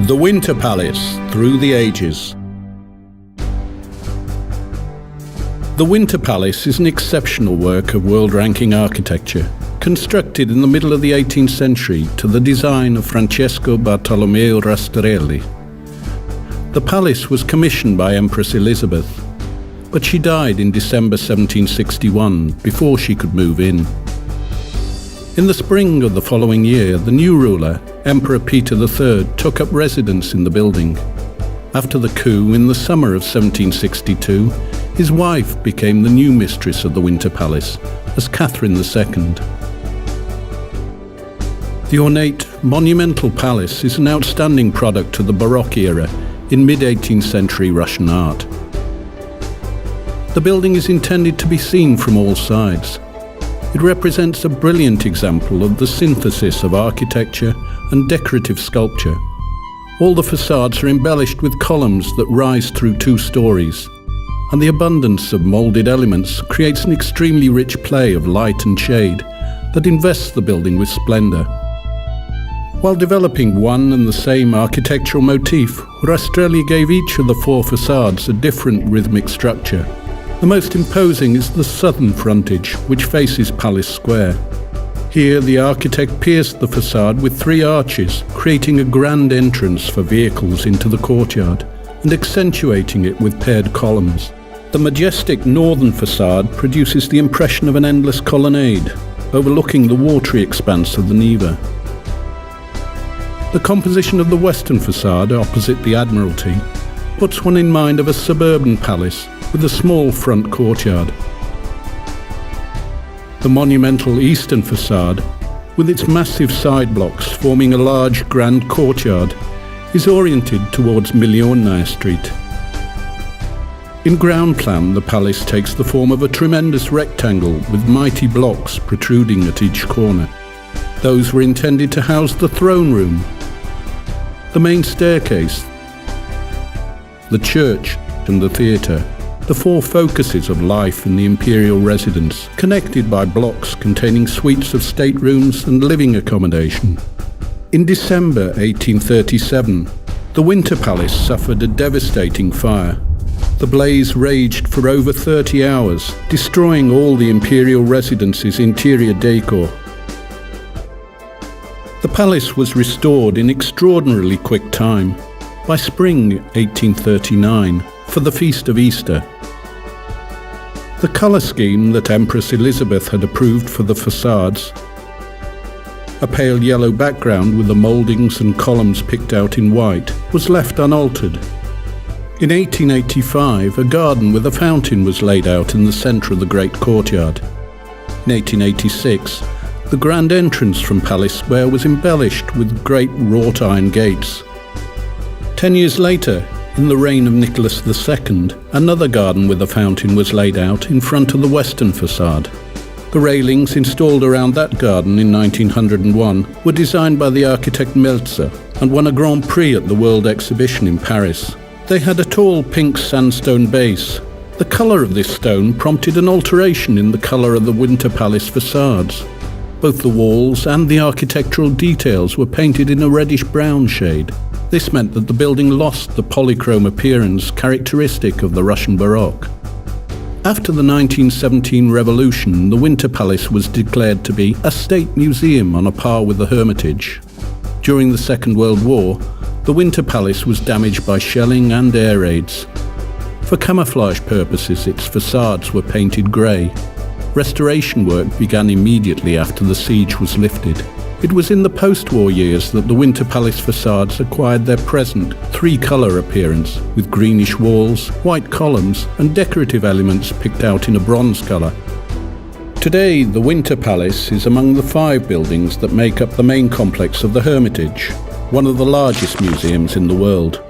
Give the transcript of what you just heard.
The Winter Palace Through the Ages. The Winter Palace is an exceptional work of world-ranking architecture, constructed in the middle of the 18th century to the design of Francesco Bartolomeo Rastrelli. The palace was commissioned by Empress Elizabeth, but she died in December 1761 before she could move in. In the spring of the following year, the new ruler, Emperor Peter III, took up residence in the building. After the coup in the summer of 1762, his wife became the new mistress of the Winter Palace as Catherine II. The ornate, monumental palace is an outstanding product of the Baroque era in mid-18th century Russian art. The building is intended to be seen from all sides. It represents a brilliant example of the synthesis of architecture and decorative sculpture. All the facades are embellished with columns that rise through 2 stories, and the abundance of moulded elements creates an extremely rich play of light and shade that invests the building with splendour. While developing one and the same architectural motif, Rastrelli gave each of the 4 facades a different rhythmic structure. The most imposing is the southern frontage, which faces Palace Square. Here, the architect pierced the facade with 3 arches, creating a grand entrance for vehicles into the courtyard and accentuating it with paired columns. The majestic northern facade produces the impression of an endless colonnade, overlooking the watery expanse of the Neva. The composition of the western facade, opposite the Admiralty, puts one in mind of a suburban palace with a small front courtyard. The monumental eastern facade, with its massive side blocks forming a large grand courtyard, is oriented towards Millionnaire Street. In ground plan, the palace takes the form of a tremendous rectangle with mighty blocks protruding at each corner. Those were intended to house the throne room, the main staircase, the church and the theatre, the 4 focuses of life in the imperial residence, connected by blocks containing suites of staterooms and living accommodation. In December 1837, the Winter Palace suffered a devastating fire. The blaze raged for over 30 hours, destroying all the imperial residence's interior decor. The palace was restored in extraordinarily quick time, by spring 1839, for the Feast of Easter. The colour scheme that Empress Elizabeth had approved for the facades, a pale yellow background with the mouldings and columns picked out in white, was left unaltered. In 1885, a garden with a fountain was laid out in the centre of the great courtyard. In 1886, the grand entrance from Palace Square was embellished with great wrought iron gates. 10 years later, in the reign of Nicholas II, another garden with a fountain was laid out in front of the western facade. The railings installed around that garden in 1901 were designed by the architect Meltzer and won a Grand Prix at the World Exhibition in Paris. They had a tall pink sandstone base. The colour of this stone prompted an alteration in the colour of the Winter Palace facades. Both the walls and the architectural details were painted in a reddish-brown shade. This meant that the building lost the polychrome appearance characteristic of the Russian Baroque. After the 1917 revolution, the Winter Palace was declared to be a state museum on a par with the Hermitage. During the Second World War, the Winter Palace was damaged by shelling and air raids. For camouflage purposes, its facades were painted grey. Restoration work began immediately after the siege was lifted. It was in the post-war years that the Winter Palace facades acquired their present 3-colour appearance, with greenish walls, white columns and decorative elements picked out in a bronze colour. Today, the Winter Palace is among the 5 buildings that make up the main complex of the Hermitage, one of the largest museums in the world.